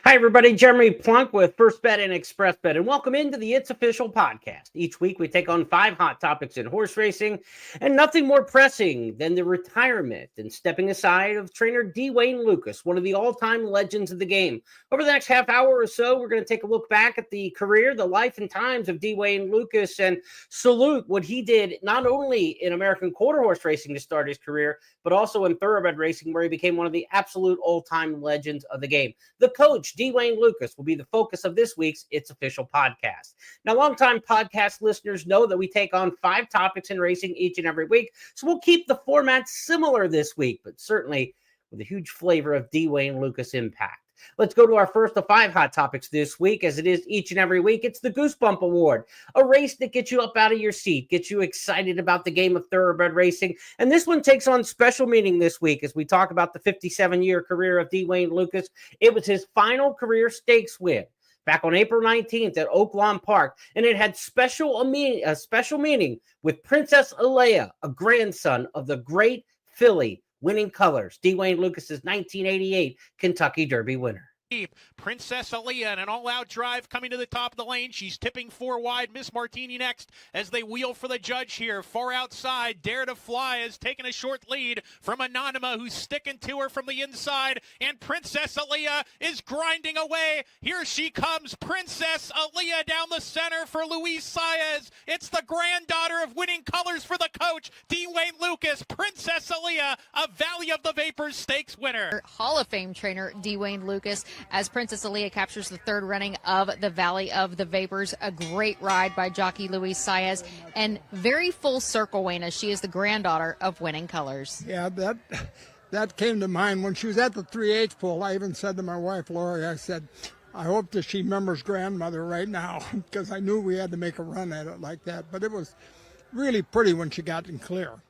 Hi, everybody. Jeremy Plonk with First Bet and Express Bet, and welcome into the It's Official podcast. Each week, we take on 5 hot topics in horse racing, and nothing more pressing than the retirement and stepping aside of trainer D. Wayne Lukas, one of the all-time legends of the game. Over the next half hour or so, we're going to take a look back at the career, the life, and times of D. Wayne Lukas, and salute what he did not only in American quarter horse racing to start his career, but also in thoroughbred racing, where he became one of the absolute all-time legends of the game. The coach, D. Wayne Lukas, will be the focus of this week's It's Official podcast. Now, longtime podcast listeners know that we take on 5 topics in racing each and every week, so we'll keep the format similar this week, but certainly with a huge flavor of D. Wayne Lukas impact. Let's go to our first of 5 hot topics this week, as it is each and every week. It's the Goosebump Award, a race that gets you up out of your seat, gets you excited about the game of thoroughbred racing. And this one takes on special meaning this week as we talk about the 57-year career of D. Wayne Lukas. It was his final career stakes win back on April 19th at Oaklawn Park, and it had special meaning with Princess Alea, a grandson of the great filly Winning Colors, D. Wayne Lukas's 1988 Kentucky Derby winner. Princess Alea in an all-out drive coming to the top of the lane. She's tipping 4 wide. Miss Martini next as they wheel for the judge here. Far outside, Dare to Fly has taken a short lead from Anonyma, who's sticking to her from the inside. And Princess Alea is grinding away. Here she comes, Princess Alea down the center for Luis Saez. It's the granddaughter of Winning Colors for the coach, D. Wayne Lukas. Princess Alea, a Valley of the Vapors Stakes winner. Hall of Fame trainer D. Wayne Lukas, as Princess Alea captures the 3rd running of the Valley of the Vapors. A great ride by jockey Luis Saez, and very full circle, Wayne, as she is the granddaughter of Winning Colors. Yeah, that came to mind when she was at the 3/8 pole. I even said to my wife, Lori, I said, I hope that she remembers grandmother right now, because I knew we had to make a run at it like that. But it was really pretty when she got in clear.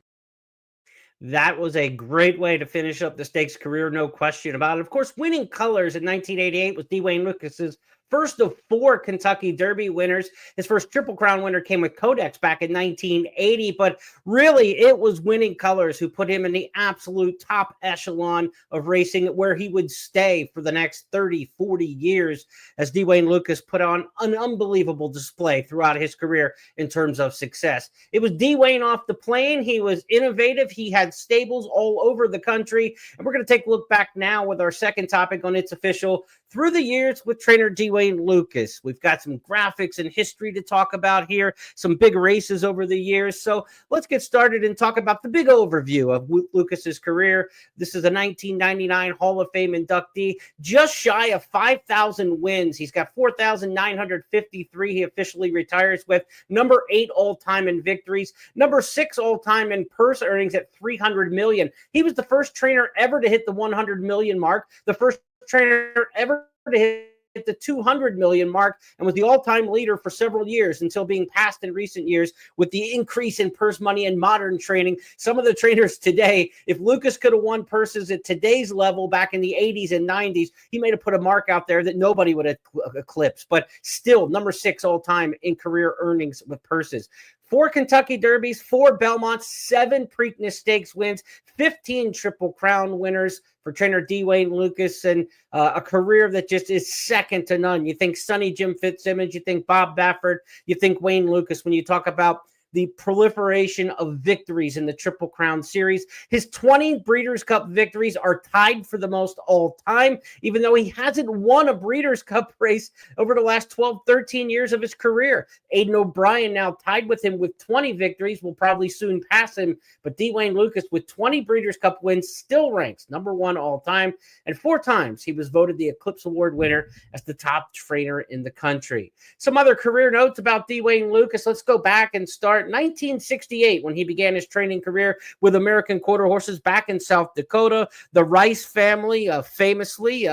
That was a great way to finish up the stakes career, no question about it. Of course, Winning Colors in 1988 was D. Wayne Lukas's first of 4 Kentucky Derby winners. His first Triple Crown winner came with Codex back in 1980, but really it was Winning Colors who put him in the absolute top echelon of racing, where he would stay for the next 30, 40 years, as D. Wayne Lukas put on an unbelievable display throughout his career in terms of success. It was D. Wayne off the plane. He was innovative. He had stables all over the country, and we're going to take a look back now with our second topic on It's Official through the years with trainer D. Wayne Lukas. We've got some graphics and history to talk about here, some big races over the years. So let's get started and talk about the big overview of Lukas's career. This is a 1999 Hall of Fame inductee, just shy of 5,000 wins. He's got 4,953 he officially retires with, number 8 all-time in victories, number 6 all-time in purse earnings at $300 million. He was the first trainer ever to hit the 100 million mark, the first trainer ever to hit the 200 million mark, and was the all-time leader for several years until being passed in recent years with the increase in purse money and modern training. Some of the trainers today, if Lukas could have won purses at today's level back in the 80s and 90s, he may have put a mark out there that nobody would eclipse, but still number 6 all-time in career earnings with purses. 4 Kentucky Derbies, 4 Belmonts, 7 Preakness Stakes wins, 15 Triple Crown winners for trainer D. Wayne Lukas, and a career that just is second to none. You think Sonny Jim Fitzsimmons, you think Bob Baffert, you think Wayne Lukas when you talk about the proliferation of victories in the Triple Crown Series. His 20 Breeders' Cup victories are tied for the most all time, even though he hasn't won a Breeders' Cup race over the last 12, 13 years of his career. Aidan O'Brien now tied with him with 20 victories, will probably soon pass him, but D. Wayne Lukas with 20 Breeders' Cup wins still ranks number 1 all time, and 4 times he was voted the Eclipse Award winner as the top trainer in the country. Some other career notes about D. Wayne Lukas. Let's go back and start 1968 when he began his training career with American quarter horses back in South Dakota. The Rice family famously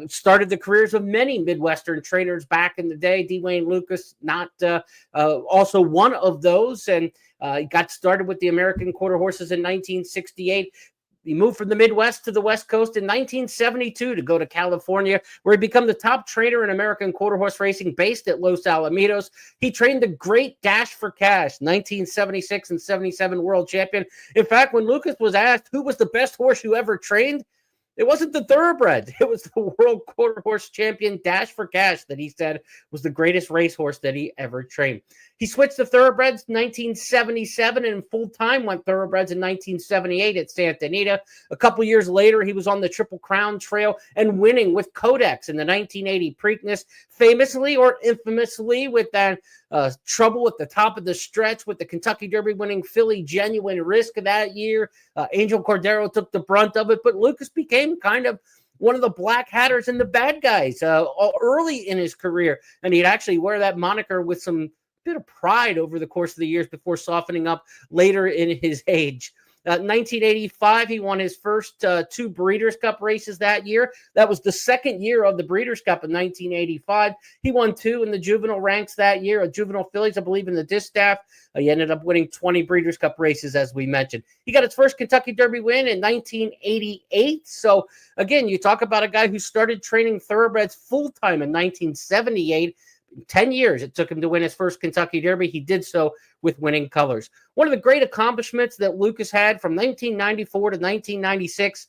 started the careers of many Midwestern trainers back in the day. D. Wayne Lukas not also one of those, and got started with the American quarter horses in 1968. He moved from the Midwest to the West Coast in 1972 to go to California, where he became the top trainer in American quarter horse racing based at Los Alamitos. He trained the great Dash for Cash, 1976 and 77 world champion. In fact, when Lukas was asked who was the best horse you ever trained, It wasn't the thoroughbreds. It was the world quarter horse champion Dash for Cash that he said was the greatest racehorse that he ever trained. He switched to thoroughbreds in 1977 and full-time went thoroughbreds in 1978 at Santa Anita. A couple years later, he was on the Triple Crown Trail and winning with Codex in the 1980 Preakness, famously or infamously with that trouble at the top of the stretch with the Kentucky Derby winning filly Genuine Risk that year. Angel Cordero took the brunt of it, but Lukas became kind of one of the black hatters and the bad guys early in his career, and he'd actually wear that moniker with some bit of pride over the course of the years before softening up later in his age. 1985, he won his first two Breeders' Cup races that year. That was the second year of the Breeders' Cup in 1985. He won two in the juvenile ranks that year, juvenile fillies, I believe, in the distaff. He ended up winning 20 Breeders' Cup races, as we mentioned. He got his first Kentucky Derby win in 1988. So, again, you talk about a guy who started training thoroughbreds full-time in 1978. 10 years it took him to win his first Kentucky Derby. He did so with winning colors. One of the great accomplishments that Lukas had from 1994 to 1996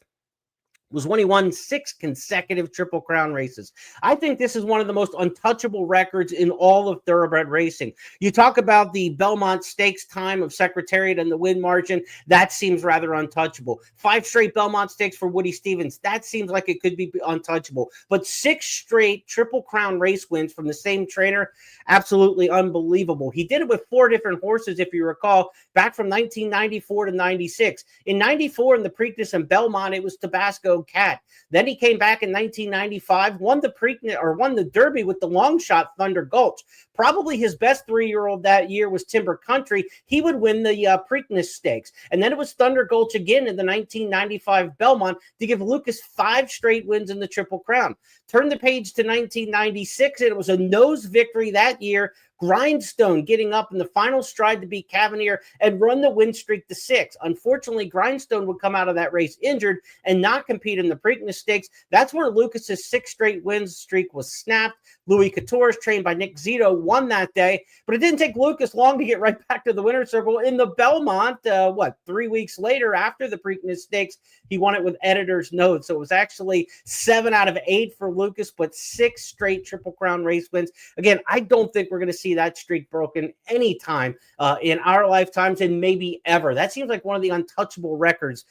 was when he won 6 consecutive Triple Crown races. I think this is one of the most untouchable records in all of thoroughbred racing. You talk about the Belmont Stakes time of Secretariat and the win margin. That seems rather untouchable. 5 straight Belmont Stakes for Woody Stevens. That seems like it could be untouchable. But 6 straight Triple Crown race wins from the same trainer, absolutely unbelievable. He did it with 4 different horses, if you recall, back from 1994 to 96. In 94, in the Preakness and Belmont, it was Tabasco Cat. Then he came back in 1995, won the Derby with the long shot Thunder Gulch. Probably his best 3-year-old that year was Timber Country. He would win the Preakness Stakes. And then it was Thunder Gulch again in the 1995 Belmont to give Lukas 5 straight wins in the Triple Crown. Turn the page to 1996, and it was a nose victory that year. Grindstone getting up in the final stride to beat Cavalier and run the win streak to 6. Unfortunately, Grindstone would come out of that race injured and not compete in the Preakness Stakes. That's where Lucas's 6 straight wins streak was snapped. Louis Couture's, trained by Nick Zito, won that day, but it didn't take Lukas long to get right back to the winner's circle in the Belmont. 3 weeks later after the Preakness Stakes, he won it with editor's note. So it was actually 7 out of 8 for Lukas, but 6 straight Triple Crown race wins. Again, I don't think we're going to see that streak broken anytime in our lifetimes and maybe ever. That seems like one of the untouchable records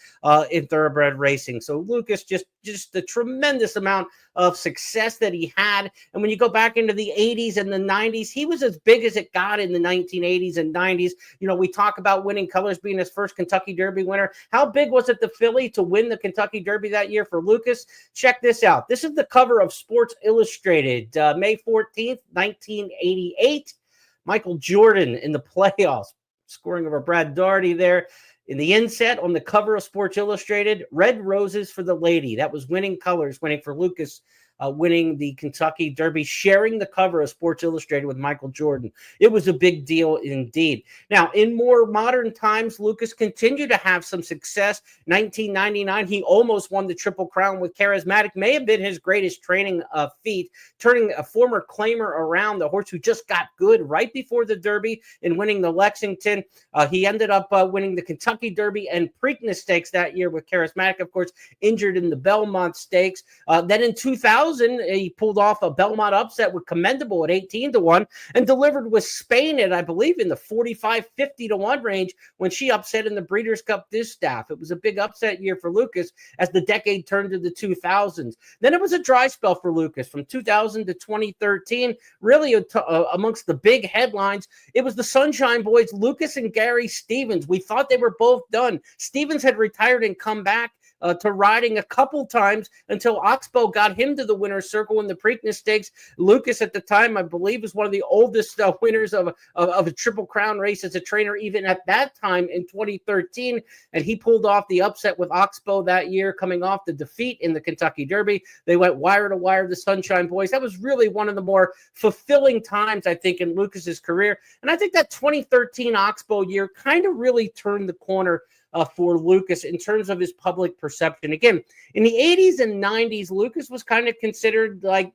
in thoroughbred racing. So Lukas, just the tremendous amount of success that he had. And when you go back into the 80s and the 90s, he was as big as it got in the 1980s and 90s. You know, we talk about winning colors being his first Kentucky Derby winner. How big was it the filly to win the Kentucky Derby that year for Lukas? Check this out. This is the cover of Sports Illustrated, May 14th, 1988. Michael Jordan in the playoffs, scoring over Brad Daugherty there. In the inset on the cover of Sports Illustrated, Red Roses for the Lady. That was winning colors, winning for Lukas, winning the Kentucky Derby, sharing the cover of Sports Illustrated with Michael Jordan. It was a big deal indeed. Now, in more modern times, Lukas continued to have some success. 1999, he almost won the Triple Crown with Charismatic. May have been his greatest training feat, turning a former claimer around, the horse who just got good right before the Derby and winning the Lexington. He ended up winning the Kentucky Derby and Preakness Stakes that year with Charismatic, of course, injured in the Belmont Stakes. Then in 2000, he pulled off a Belmont upset with Commendable at 18-1 and delivered with Spain at, I believe, in the 45-50-1 range when she upset in the Breeders' Cup distaff. It was a big upset year for Lukas as the decade turned to the 2000s. Then it was a dry spell for Lukas from 2000 to 2013. Really, amongst the big headlines, it was the Sunshine Boys, Lukas and Gary Stevens. We thought they were both done. Stevens had retired and come back to riding a couple times until Oxbow got him to the winner's circle in the Preakness Stakes. Lukas at the time, I believe, was one of the oldest winners of a Triple Crown race as a trainer, even at that time in 2013. And he pulled off the upset with Oxbow that year, coming off the defeat in the Kentucky Derby. They went wire to wire, the Sunshine Boys. That was really one of the more fulfilling times, I think, in Lucas's career. And I think that 2013 Oxbow year kind of really turned the corner for Lukas in terms of his public perception. Again, in the 80s and 90s, Lukas was kind of considered like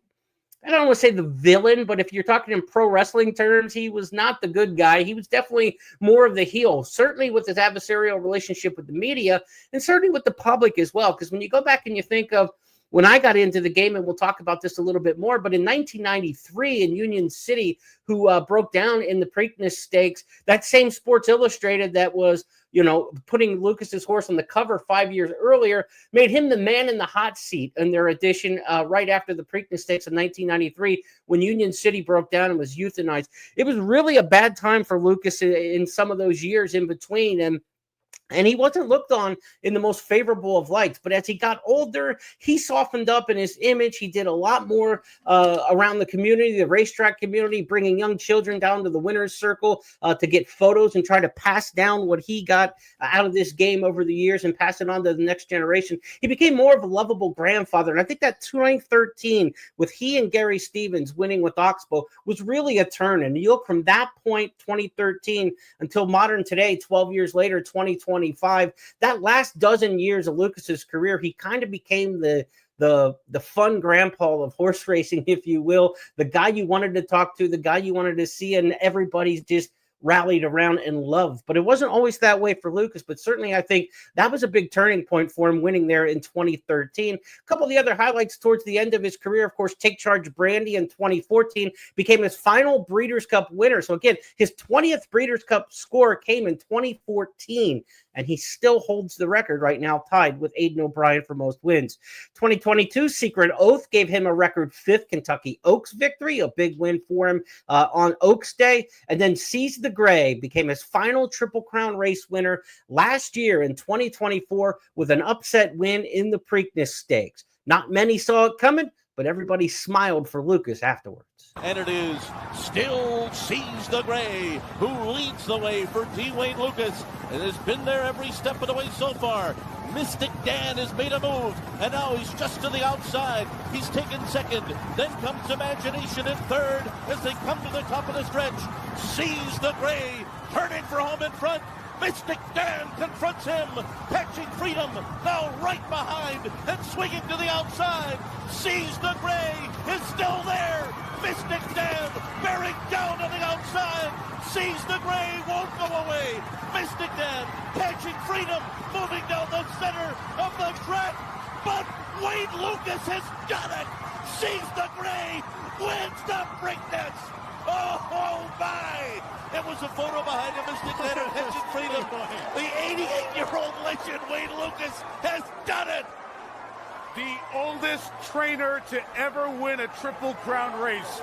I don't want to say the villain, but if you're talking in pro wrestling terms, he was not the good guy. He was definitely more of the heel, certainly with his adversarial relationship with the media and certainly with the public as well. Because when you go back and you think of when I got into the game, and we'll talk about this a little bit more, but in 1993 in Union City, who broke down in the Preakness Stakes, that same Sports Illustrated that was, putting Lucas's horse on the cover 5 years earlier, made him the man in the hot seat in their edition right after the Preakness Stakes in 1993 when Union City broke down and was euthanized. It was really a bad time for Lucas in some of those years in between, and he wasn't looked on in the most favorable of lights. But as he got older, he softened up in his image. He did a lot more around the community, the racetrack community, bringing young children down to the winner's circle to get photos and try to pass down what he got out of this game over the years and pass it on to the next generation. He became more of a lovable grandfather. And I think that 2013 with he and Gary Stevens winning with Oxbow was really a turn. And you look from that point, 2013, until modern today, 12 years later, 2025, that last dozen years of Lucas's career, he kind of became the fun grandpa of horse racing, if you will, the guy you wanted to talk to, the guy you wanted to see, and everybody's just rallied around and loved. But it wasn't always that way for Lukas, but certainly I think that was a big turning point for him winning there in 2013. A couple of the other highlights towards the end of his career, of course, Take Charge Brandy in 2014 became his final Breeders' Cup winner. So again, his 20th Breeders' Cup score came in 2014, and he still holds the record right now, tied with Aidan O'Brien for most wins. 2022 Secret Oath gave him a record 5th Kentucky Oaks victory, a big win for him on Oaks Day. And then Seize the Gray became his final Triple Crown race winner last year in 2024 with an upset win in the Preakness Stakes. Not many saw it coming, but everybody smiled for Lukas afterwards. And it is still Seize the Gray who leads the way for Dwayne Lukas and has been there every step of the way so far. Mystic Dan has made a move, and now he's just to the outside. He's taken second. Then comes Imagination in third as they come to the top of the stretch. Seize the Gray turning for home in front. Mystic Dan confronts him. Catching Freedom now right behind and swinging to the outside. Seize the Gray is still there. Mystic Dan bearing down on the outside. Seize the Gray won't go away. Mystic Dan catching Freedom, moving down the center of the track. But Wade Lukas has done it. Seize the Gray wins the Preakness. Oh my! It was a photo behind him, Mystic Dan catching Freedom. The 88-year-old legend Wade Lukas has done it. The oldest trainer to ever win a Triple Crown race.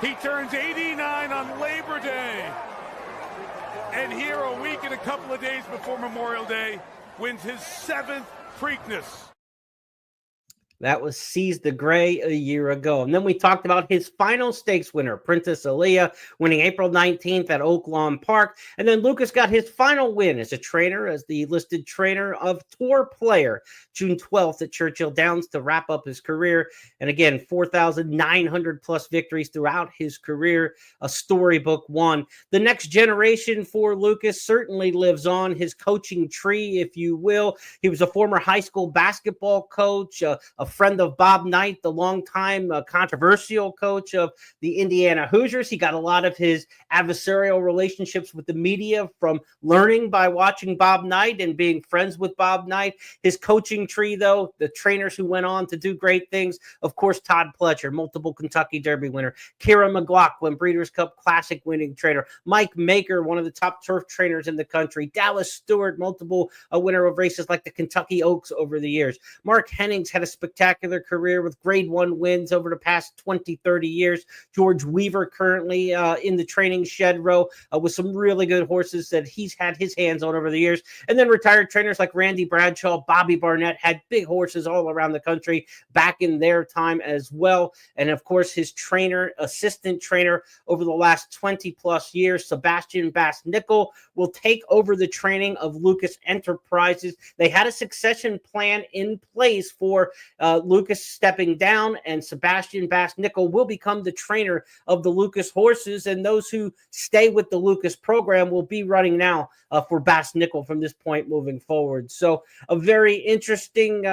He turns 89 on Labor Day. And here a week and a couple of days before Memorial Day, wins his 7th Preakness. That was Seize the Gray a year ago. And then we talked about his final stakes winner, Princess Aaliyah, winning April 19th at Oak Lawn Park. And then Lukas got his final win as a trainer, as the listed trainer of Tour Player, June 12th at Churchill Downs to wrap up his career. And again, 4,900 plus victories throughout his career, a storybook one. The next generation for Lukas certainly lives on, his coaching tree, if you will. He was a former high school basketball coach, a friend of Bob Knight, the longtime controversial coach of the Indiana Hoosiers. He got a lot of his adversarial relationships with the media from learning by watching Bob Knight and being friends with Bob Knight. His coaching tree, though, the trainers who went on to do great things, of course, Todd Pletcher, multiple Kentucky Derby winner, Kira McLaughlin, Breeders' Cup Classic winning trainer, Mike Maker, one of the top turf trainers in the country, Dallas Stewart, multiple winner of races like the Kentucky Oaks over the years. Mark Hennings had a spectacular career with grade 1 wins over the past 20, 30 years. George Weaver currently in the training shed row with some really good horses that he's had his hands on over the years. And then retired trainers like Randy Bradshaw, Bobby Barnett had big horses all around the country back in their time as well. And of course, his trainer, assistant trainer over the last 20 plus years, Sebastian Bass-Nickel, will take over the training of Lukas Enterprises. They had a succession plan in place for Lukas stepping down, and Sebastian Bass-Nickel will become the trainer of the Lukas horses, and those who stay with the Lukas program will be running now for Bass-Nickel from this point moving forward. So a very interesting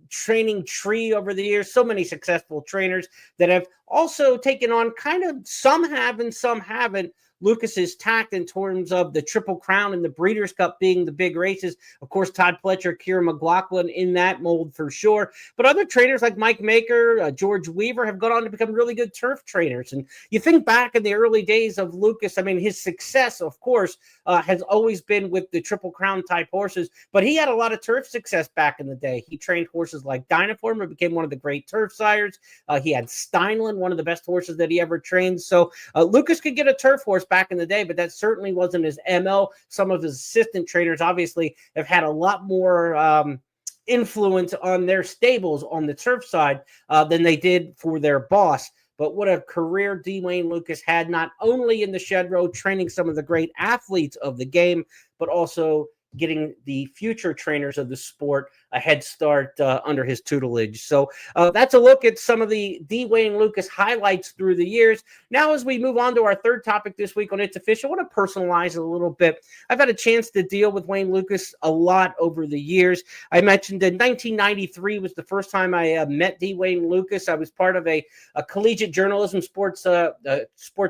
training tree over the years. So many successful trainers that have also taken on kind of, some have and some haven't, Lucas's tact in terms of the Triple Crown and the Breeders' Cup being the big races. Of course, Todd Pletcher, Kieran McLaughlin in that mold for sure. But other trainers like Mike Maker, George Weaver have gone on to become really good turf trainers. And you think back in the early days of Lucas, I mean, his success, of course, has always been with the Triple Crown type horses, but he had a lot of turf success back in the day. He trained horses like Dynaform, who became one of the great turf sires. He had Steinlen, one of the best horses that he ever trained. So Lucas could get a turf horse back in the day, but that certainly wasn't his MO. Some of his assistant trainers obviously have had a lot more influence on their stables on the turf side than they did for their boss. But what a career D. Wayne Lukas had, not only in the shed row training some of the great athletes of the game, but also getting the future trainers of the sport a head start under his tutelage. So that's a look at some of the D. Wayne Lukas highlights through the years. Now, as we move on to our third topic this week on It's Official, I want to personalize it a little bit. I've had a chance to deal with Wayne Lukas a lot over the years. I mentioned that 1993 was the first time I met D. Wayne Lukas. I was part of a collegiate journalism sports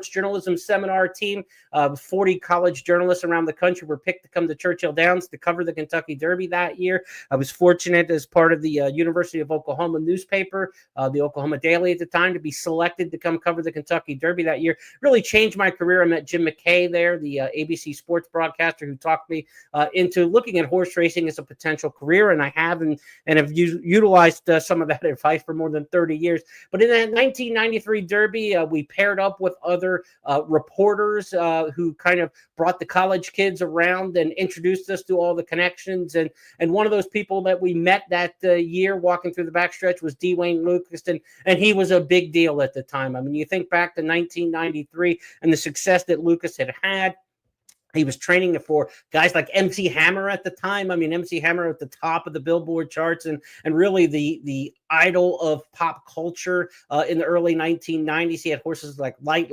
journalism seminar team. 40 college journalists around the country were picked to come to Churchill Downs to cover the Kentucky Derby that year. I was fortunate as part of the University of Oklahoma newspaper, the Oklahoma Daily at the time, to be selected to come cover the Kentucky Derby that year. Really changed my career. I met Jim McKay there, the ABC sports broadcaster, who talked me into looking at horse racing as a potential career, and I have and have utilized some of that advice for more than 30 years. But in that 1993 Derby, we paired up with other reporters who kind of brought the college kids around and introduced us to all the connections. And one of those people that we met that year walking through the backstretch was D. Wayne Lukas, and he was a big deal at the time. I mean, you think back to 1993 and the success that Lukas had. He was training for guys like MC Hammer at the time. I mean, MC Hammer at the top of the Billboard charts and really the idol of pop culture in the early 1990s. He had horses like Light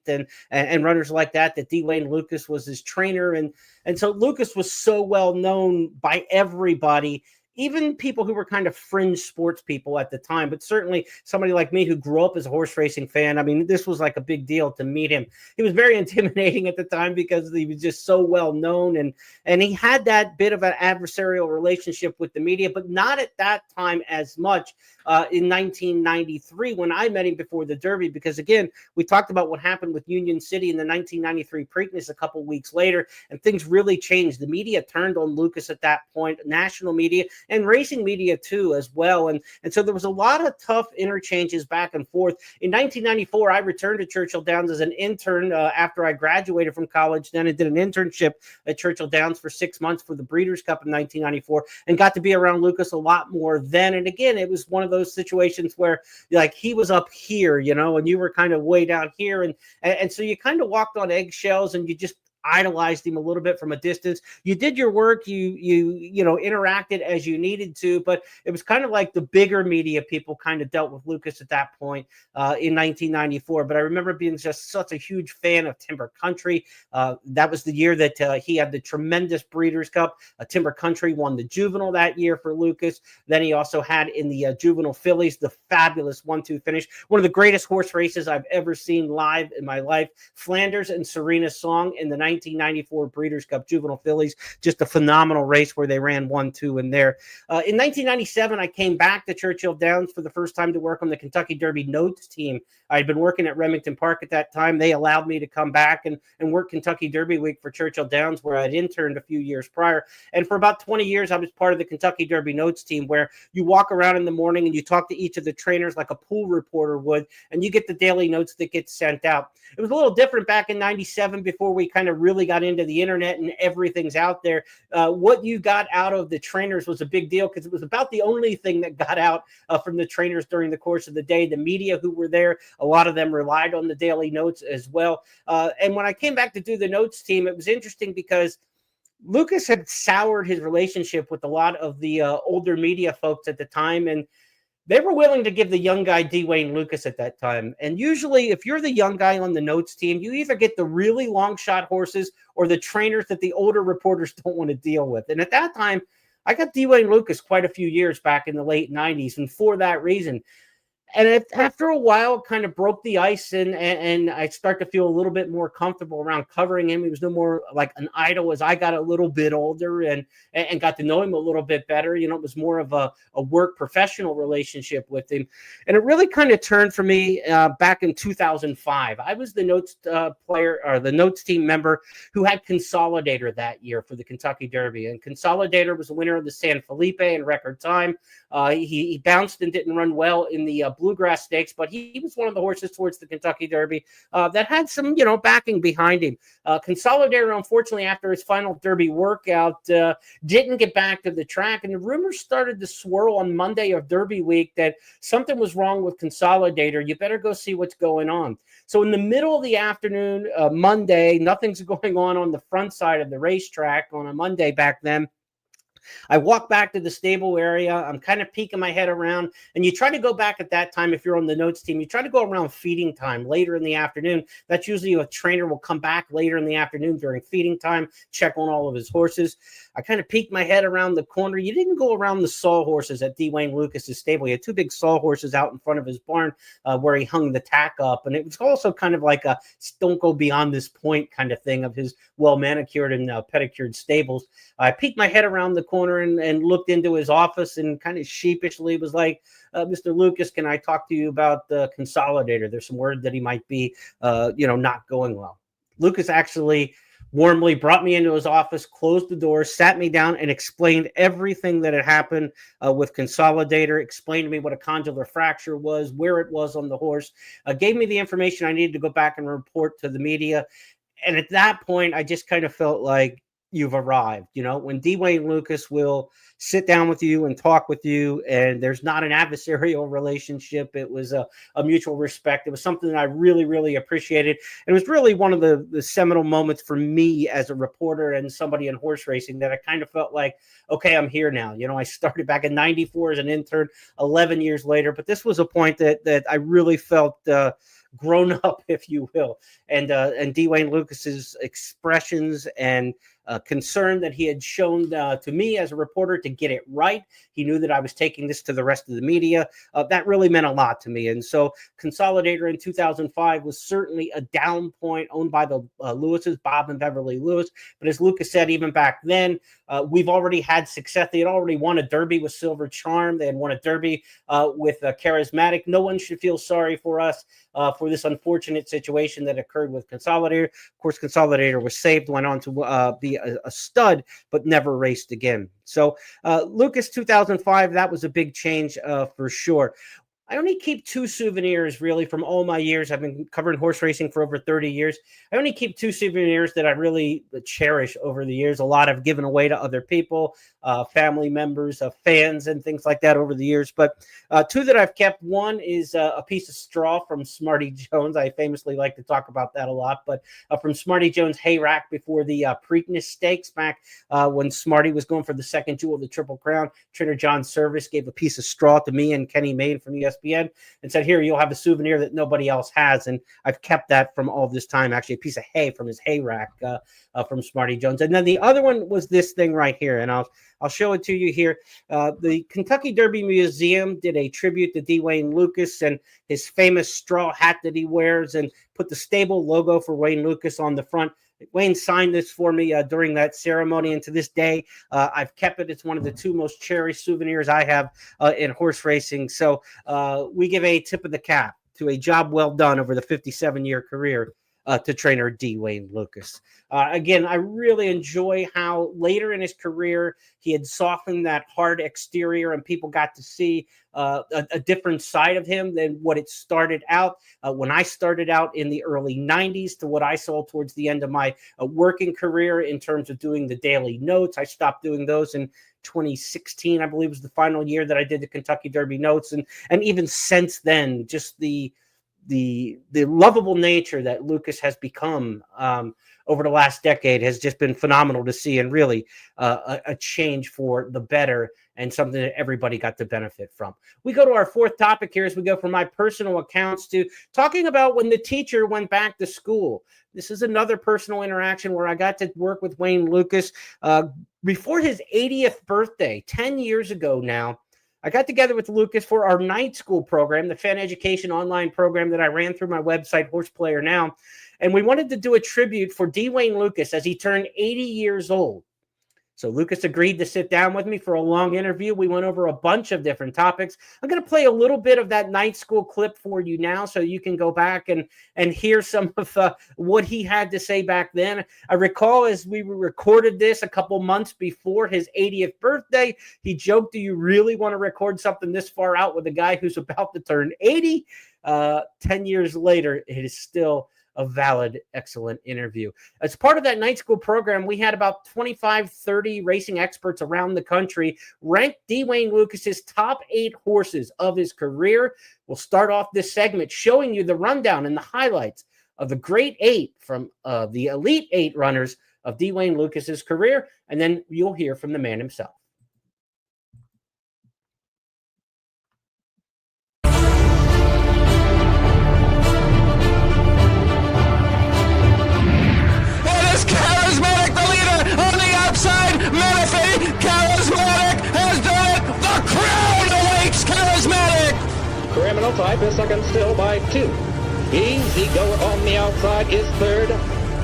and runners like that D. Wayne Lukas was his trainer. And so Lukas was so well known by everybody, even people who were kind of fringe sports people at the time, but certainly somebody like me who grew up as a horse racing fan. I mean, this was like a big deal to meet him. He was very intimidating at the time because he was just so well known, and he had that bit of an adversarial relationship with the media, but not at that time as much in 1993 when I met him before the Derby, because again, we talked about what happened with Union City in the 1993 Preakness a couple weeks later, and things really changed. The media turned on Lukas at that point, national media, and racing media too as well. And so there was a lot of tough interchanges back and forth. In 1994, I returned to Churchill Downs as an intern after I graduated from college. Then I did an internship at Churchill Downs for 6 months for the Breeders' Cup in 1994 and got to be around Lukas a lot more then. And again, it was one of those situations where like he was up here, and you were kind of way down here. And so you kind of walked on eggshells and you just idolized him a little bit from a distance. You did your work, you interacted as you needed to, but it was kind of like the bigger media people kind of dealt with Lukas at that point in 1994. But I remember being just such a huge fan of Timber Country. That was the year that he had the tremendous Breeders' Cup. Timber Country won the Juvenile that year for Lukas. Then he also had in the Juvenile Fillies the fabulous 1-2 finish. One of the greatest horse races I've ever seen live in my life. Flanders and Serena Song in the 1994 Breeders' Cup Juvenile Fillies, just a phenomenal race where they ran 1-2 in there. In 1997, I came back to Churchill Downs for the first time to work on the Kentucky Derby notes team. I had been working at Remington Park at that time. They allowed me to come back and work Kentucky Derby Week for Churchill Downs, where I'd interned a few years prior. And for about 20 years, I was part of the Kentucky Derby notes team, where you walk around in the morning and you talk to each of the trainers like a pool reporter would, and you get the daily notes that get sent out. It was a little different back in 97 before we kind of really got into the internet and everything's out there. What you got out of the trainers was a big deal because it was about the only thing that got out from the trainers during the course of the day. The media who were there, a lot of them relied on the daily notes as well. And when I came back to do the notes team, it was interesting because Lukas had soured his relationship with a lot of the older media folks at the time, and they were willing to give the young guy D. Wayne Lukas at that time. And usually if you're the young guy on the notes team, you either get the really long shot horses or the trainers that the older reporters don't want to deal with. And at that time, I got Dwayne Lucas quite a few years back in the late 90s. And for that reason, and after a while, it kind of broke the ice, and I start to feel a little bit more comfortable around covering him. He was no more like an idol as I got a little bit older and got to know him a little bit better. You know, it was more of a work professional relationship with him. And it really kind of turned for me back in 2005. I was the notes player or the notes team member who had Consolidator that year for the Kentucky Derby. And Consolidator was the winner of the San Felipe in record time. He bounced and didn't run well in the Bluegrass Stakes, but he was one of the horses towards the Kentucky Derby that had some, backing behind him. Consolidator, unfortunately, after his final Derby workout, didn't get back to the track, and the rumors started to swirl on Monday of Derby week that something was wrong with Consolidator. You better go see what's going on. So in the middle of the afternoon, Monday, nothing's going on the front side of the racetrack on a Monday back then. I walk back to the stable area. I'm kind of peeking my head around, and you try to go back at that time. If you're on the notes team, you try to go around feeding time later in the afternoon. That's usually a trainer will come back later in the afternoon during feeding time, check on all of his horses. I kind of peeked my head around the corner. You didn't go around the sawhorses at Dwayne Lucas's stable. He had two big sawhorses out in front of his barn where he hung the tack up. And it was also kind of like a don't go beyond this point kind of thing of his well-manicured and pedicured stables. I peeked my head around the corner and looked into his office and kind of sheepishly was like, Mr. Lucas, can I talk to you about the Consolidator? There's some word that he might be, not going well. Lucas actually warmly brought me into his office, closed the door, sat me down, and explained everything that had happened with Consolidator, explained to me what a condylar fracture was, where it was on the horse, gave me the information I needed to go back and report to the media. And at that point, I just kind of felt like you've arrived. When Dwayne Lucas will sit down with you and talk with you, and there's not an adversarial relationship. It was a mutual respect. It was something that I really, really appreciated. And it was really one of the seminal moments for me as a reporter and somebody in horse racing that I kind of felt like, okay, I'm here now. I started back in 94 as an intern, 11 years later, but this was a point that I really felt grown up, if you will. And Dwayne Lucas's expressions and concern that he had shown to me as a reporter to get it right. He knew that I was taking this to the rest of the media. That really meant a lot to me. And so Consolidator in 2005 was certainly a down point owned by the Lewises, Bob and Beverly Lewis. But as Lucas said, even back then, we've already had success. They had already won a Derby with Silver Charm. They had won a Derby with Charismatic. No one should feel sorry for us for this unfortunate situation that occurred with Consolidator. Of course, Consolidator was saved, went on to be a stud, but never raced again. So Lucas 2005, that was a big change for sure. I only keep two souvenirs really from all my years. I've been covering horse racing for over 30 years. I only keep two souvenirs that I really cherish over the years. A lot I've given away to other people, family members, fans, and things like that over the years. But two that I've kept, one is a piece of straw from Smarty Jones. I famously like to talk about that a lot, but from Smarty Jones' hay rack before the Preakness Stakes back when Smarty was going for the second jewel of the Triple Crown. Trainer John Service gave a piece of straw to me and Kenny Mayne from ESPN and said, here, you'll have a souvenir that nobody else has. And I've kept that from all this time, actually a piece of hay from his hay rack from Smarty Jones. And then the other one was this thing right here. And I'll show it to you here. The Kentucky Derby Museum did a tribute to Dwayne Lucas and his famous straw hat that he wears and put the stable logo for Wayne Lucas on the front. Wayne signed this for me during that ceremony, and to this day, I've kept it. It's one of the two most cherished souvenirs I have in horse racing. So we give a tip of the cap to a job well done over the 57-year career to trainer Dwayne Lucas. Again, I really enjoy how later in his career, he had softened that hard exterior and people got to see a different side of him than what it started out. When I started out in the early 90s to what I saw towards the end of my working career in terms of doing the daily notes. I stopped doing those in 2016, I believe was the final year that I did the Kentucky Derby notes. And even since then, just the lovable nature that Lucas has become over the last decade has just been phenomenal to see, and really a change for the better and something that everybody got to benefit from. We go to our fourth topic here as we go from my personal accounts to talking about when the teacher went back to school. This is another personal interaction where I got to work with Wayne Lucas. before his 80th birthday, 10 years ago now, I got together with Lukas for our night school program, the fan education online program that I ran through my website, Horse Player Now. And we wanted to do a tribute for Dwayne Lukas as he turned 80 years old. So Lukas agreed to sit down with me for a long interview. We went over a bunch of different topics. I'm going to play a little bit of that night school clip for you now so you can go back and hear some of what he had to say back then. I recall as we recorded this a couple months before his 80th birthday, he joked, do you really want to record something this far out with a guy who's about to turn 80? 10 years later, it is still a valid, excellent interview. As part of that night school program, we had about 25, 30 racing experts around the country rank Dwayne Lukas's top 8 horses of his career. We'll start off this segment showing you the rundown and the highlights of the great 8 from the elite 8 runners of Dwayne Lukas's career, and then you'll hear from the man himself. Criminal Type is second still by 2. Easy Goer on the outside is third.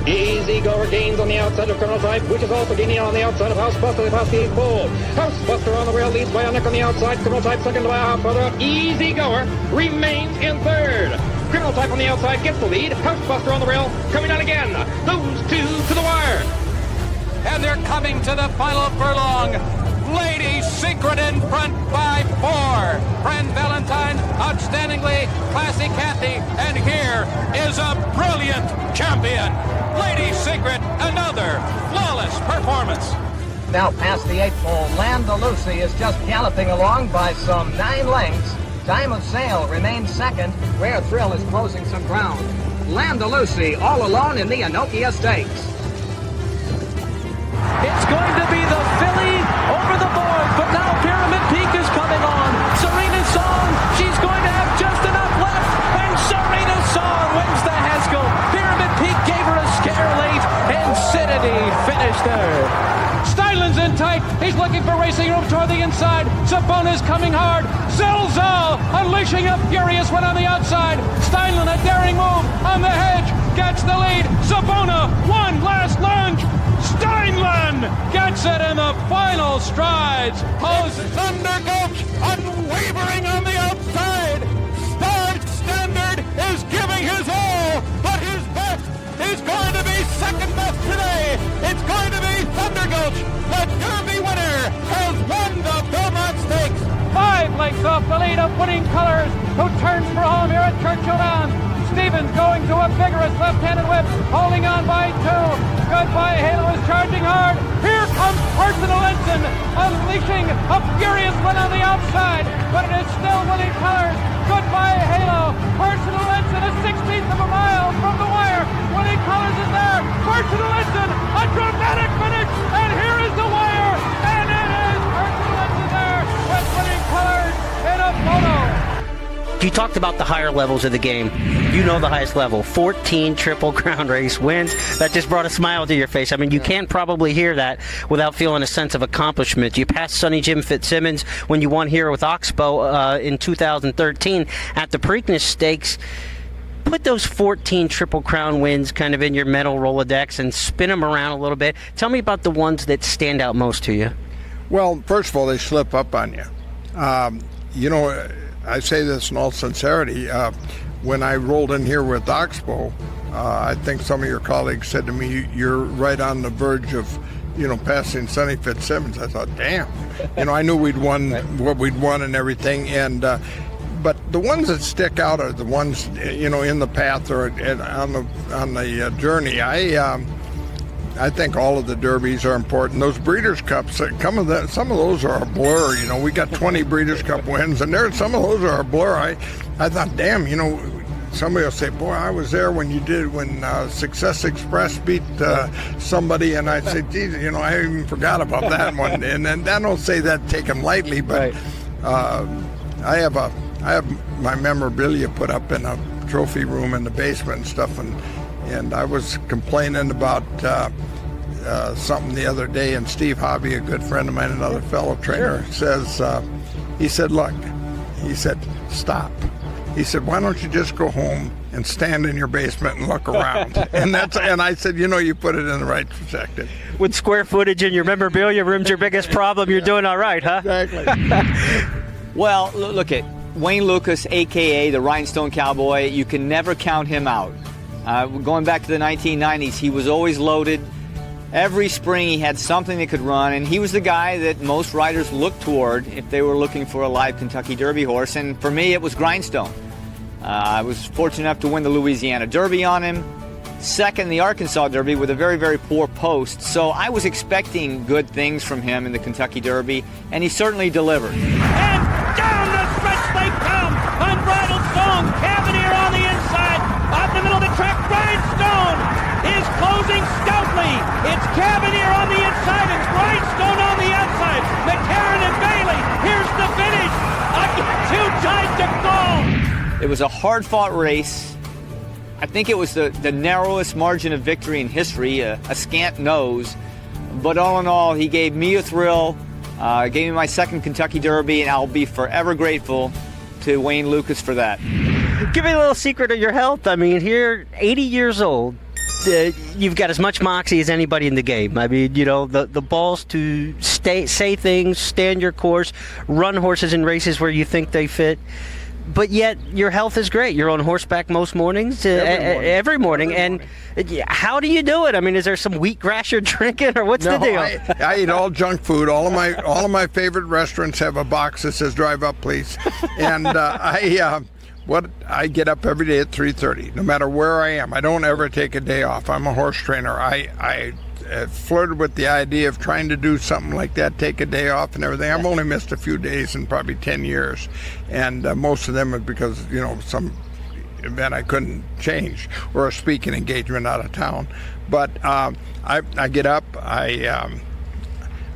Easy Goer gains on the outside of Criminal Type, which is also gaining on the outside of Housebuster. The Housekeep pulled. Housebuster on the rail leads by a neck on the outside. Criminal Type second by a half further up. Easy Goer remains in third. Criminal Type on the outside gets the lead. Housebuster on the rail coming down again. Those two to the wire. And they're coming to the final furlong. Lady Secret in front by 4. Friend Valentine, outstandingly classy Kathy, and here is a brilliant champion. Lady Secret, another flawless performance. Now past the 8th pole, Land o' Lucy is just galloping along by some 9 lengths. Time of Sale remains second. Rare Thrill is closing some ground. Land o' Lucy all alone in the Anokia Stakes. It's going to be the filly over the board, but now Pyramid Peak is coming on. Serena's Song, she's going to have just enough left, and Serena's Song wins the Haskell. Pyramid Peak gave her a scare late, and Sidney finished third. Steinlen's in tight. He's looking for racing room toward the inside. Sabona's coming hard. Zilzal unleashing a furious one on the outside. Steinlen, a daring move on the hedge, gets the lead. Sabona, one last lunge. Steinlen gets it in the final strides. Thunder Gulch unwavering on the outside. Star Standard is giving his all, but his best is going to be second best today. It's going to be Thunder Gulch. The Derby winner has won the Belmont Stakes. 5 lengths off the lead of Winning Colors, who turns for home here at Churchill Downs. Stevens going to a vigorous left-handed whip, holding on by 2. Goodbye Halo is charging hard. Here comes Personal Ensign, unleashing a furious one on the outside, but it is still Winning Colors. Goodbye Halo. Personal Ensign, a 16th of a mile from the wire. Winning Colors is there. Personal Ensign, a dramatic finish, and here is the wire, and it is Personal Ensign there with Winning Colors in a photo. You talked about the higher levels of the game. You know the highest level. 14 Triple Crown race wins. That just brought a smile to your face. I mean, you can't probably hear that without feeling a sense of accomplishment. You passed Sonny Jim Fitzsimmons when you won here with Oxbow in 2013 at the Preakness Stakes. Put those 14 Triple Crown wins kind of in your mental Rolodex and spin them around a little bit. Tell me about the ones that stand out most to you. Well, first of all, they slip up on you. I say this in all sincerity. When I rolled in here with Oxbow, I think some of your colleagues said to me, you're right on the verge of, passing Sonny Fitzsimmons. I thought, damn. I knew we'd won what we'd won and everything. And but the ones that stick out are the ones, in the path or on the journey. I think all of the derbies are important. Those Breeders' Cups, some of those are a blur. We got 20 Breeders' Cup wins, and some of those are a blur. I thought, damn, somebody will say, boy, I was there when Success Express beat somebody, and I'd say, geez, I even forgot about that one. And I don't say that taken lightly, but I have my memorabilia put up in a trophy room in the basement and stuff, and I was complaining about something the other day, and Steve Hobby, a good friend of mine, another fellow trainer, says, he said, look, he said, stop. He said, why don't you just go home and stand in your basement and look around? and I said, you put it in the right perspective. With square footage in your memorabilia room's your biggest problem, you're doing all right, huh? Exactly. Well, look at Wayne Lukas, a.k.a. the Rhinestone Cowboy. You can never count him out. Going back to the 1990s, he was always loaded. Every spring he had something that could run, and he was the guy that most riders looked toward if they were looking for a live Kentucky Derby horse, and for me it was Grindstone. I was fortunate enough to win the Louisiana Derby on him, second the Arkansas Derby with a very, very poor post, so I was expecting good things from him in the Kentucky Derby, and he certainly delivered. And down the stretch they come! Unbridled Stone, Cavalier on the inside, up the middle of the track, Grindstone is closing stoutly. It's Cavalier on the inside and Grindstone on the outside. McCarron and Bailey, here's the finish. Too tight to call. It was a hard-fought race. I think it was the narrowest margin of victory in history, a scant nose. But all in all, he gave me a thrill, gave me my second Kentucky Derby, and I'll be forever grateful to Wayne Lukas for that. Give me a little secret of your health. I mean, here, 80 years old. You've got as much moxie as anybody in the game. I mean, the balls to say things, stand your course, run horses in races where you think they fit. But yet, your health is great. You're on horseback most mornings, every morning. And how do you do it? I mean, is there some wheatgrass you're drinking, or what's the deal? I eat all junk food. All of my favorite restaurants have a box that says "Drive up, please," and I get up every day at 3:30, no matter where I am. I don't ever take a day off. I'm a horse trainer. I flirted with the idea of trying to do something like that, take a day off and everything. I've only missed a few days in probably 10 years, and most of them are because some event I couldn't change or a speaking engagement out of town. But I get up.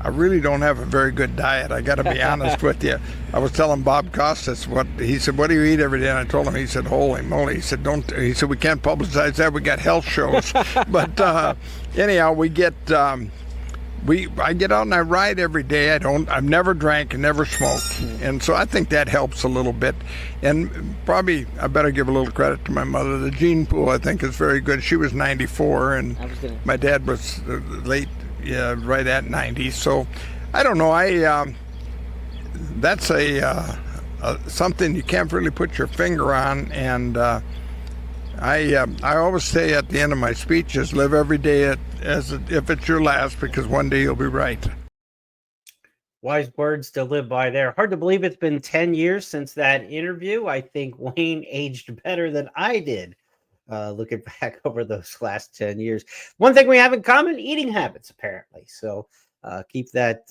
I really don't have a very good diet. I got to be honest with you. I was telling Bob Costas he said, what do you eat every day? And I told him, he said, holy moly. He said, we can't publicize that. We got health shows. But anyhow, I get out and I ride every day. I've never drank and never smoked. And so I think that helps a little bit. And probably I better give a little credit to my mother. The gene pool, I think, is very good. She was 94 and my dad was late. Yeah, right at 90. So, I don't know. That's something you can't really put your finger on. And I always say at the end of my speeches, live every day as if it's your last, because one day you'll be right. Wise words to live by there. Hard to believe it's been 10 years since that interview. I think Wayne aged better than I did. Looking back over those last 10 years. One thing we have in common, eating habits, apparently. So keep that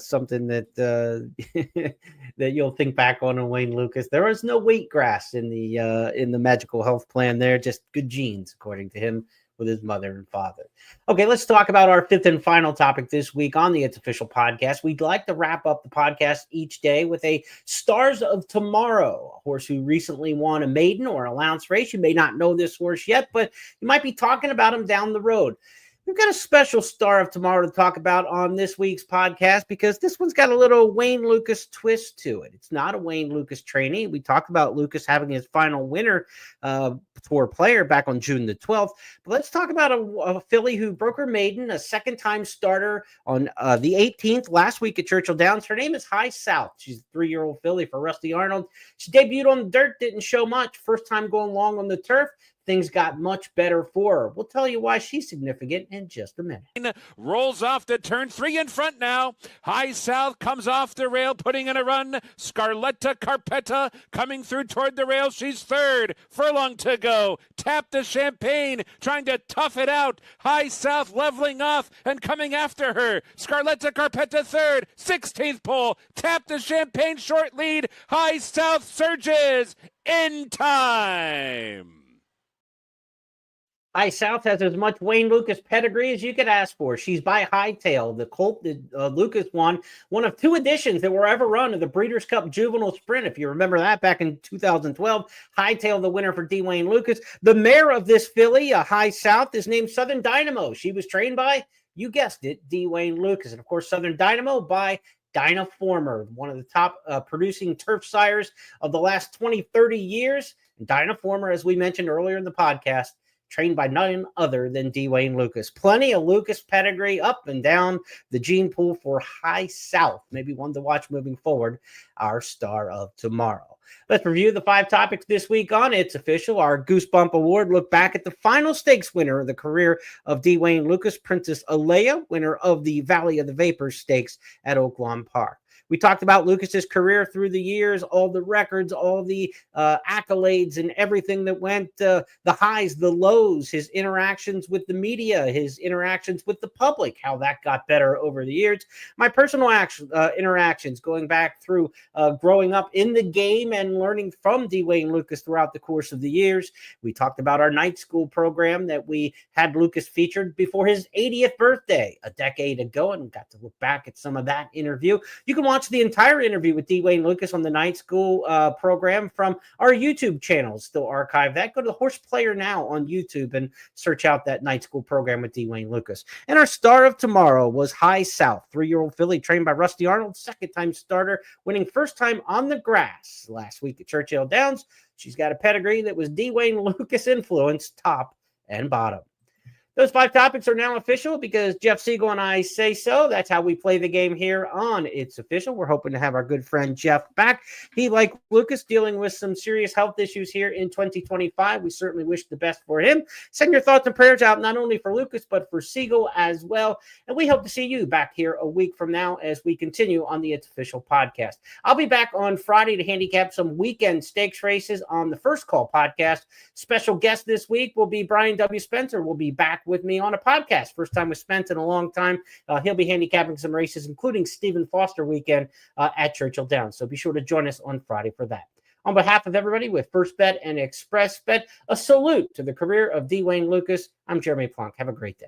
something that that you'll think back on Wayne Lukas. There was no wheatgrass in the magical health plan there, just good genes, according to him, with his mother and father. Okay, let's talk about our fifth and final topic this week on the It's Official podcast. We'd like to wrap up the podcast each day with a Stars of Tomorrow, a horse who recently won a maiden or allowance race. You may not know this horse yet, but you might be talking about him down the road. We've got a special Star of Tomorrow to talk about on this week's podcast because this one's got a little Wayne Lukas twist to it. It's not a Wayne Lukas trainee. We talked about Lukas having his final winner tour player back on June the 12th. But let's talk about a filly who broke her maiden, a second-time starter on the 18th last week at Churchill Downs. Her name is High South. She's a 3-year-old filly for Rusty Arnold. She debuted on the dirt, didn't show much. First time going long on the turf. Things got much better for her. We'll tell you why she's significant in just a minute. Rolls off the turn, 3 in front now. High South comes off the rail, putting in a run. Scarletta Carpetta coming through toward the rail. She's third. Furlong to go. Tap the Champagne, trying to tough it out. High South leveling off and coming after her. Scarletta Carpetta third. 16th pole. Tap the Champagne, short lead. High South surges in time. High South has as much Wayne Lukas pedigree as you could ask for. She's by Hightail, the colt that Lukas won, one of 2 editions that were ever run of the Breeders' Cup Juvenile Sprint. If you remember that back in 2012, Hightail, the winner for D. Wayne Lukas. The mare of this filly, High South, is named Southern Dynamo. She was trained by You guessed it, Dwayne Lukas. And of course, Southern Dynamo by Dynaformer, one of the top producing turf sires of the last 20, 30 years. And Dynaformer, as we mentioned earlier in the podcast, trained by none other than Dwayne Lukas. Plenty of Lukas pedigree up and down the gene pool for High South. Maybe one to watch moving forward, our star of tomorrow. Let's review the 5 topics this week on It's Official. Our Goosebump Award, look back at the final stakes winner of the career of Dwayne Lukas, Princess Alea, winner of the Valley of the Vapors Stakes at Oaklawn Park. We talked about Lucas's career through the years, all the records, all the accolades and everything that went, the highs, the lows, his interactions with the media, his interactions with the public, how that got better over the years. My personal interactions going back through growing up in the game and learning from Dwayne Lukas throughout the course of the years. We talked about our night school program that we had Lukas featured before his 80th birthday a decade ago, and got to look back at some of that interview. You can watch the entire interview with Dwayne Lukas on the night school program from our YouTube channel. Still archive that. Go to the Horse Player Now on YouTube and search out that night school program with Dwayne Lukas. And our star of tomorrow was High South, 3-year-old filly trained by Rusty Arnold, second-time starter, winning first time on the grass last week at Churchill Downs. She's got a pedigree that was Dwayne Lukas influenced, top and bottom. Those 5 topics are now official because Jeff Siegel and I say so. That's how we play the game here on It's Official. We're hoping to have our good friend Jeff back. He, like Lukas, dealing with some serious health issues here in 2025. We certainly wish the best for him. Send your thoughts and prayers out not only for Lukas, but for Siegel as well. And we hope to see you back here a week from now as we continue on the It's Official podcast. I'll be back on Friday to handicap some weekend stakes races on the First Call podcast. Special guest this week will be Brian W. Spencer. Will be back with me on a podcast. First time with Spence in a long time. He'll be handicapping some races, including Stephen Foster weekend at Churchill Downs. So be sure to join us on Friday for that. On behalf of everybody with First Bet and Express Bet, a salute to the career of Dwayne Lukas. I'm Jeremy Plonk. Have a great day.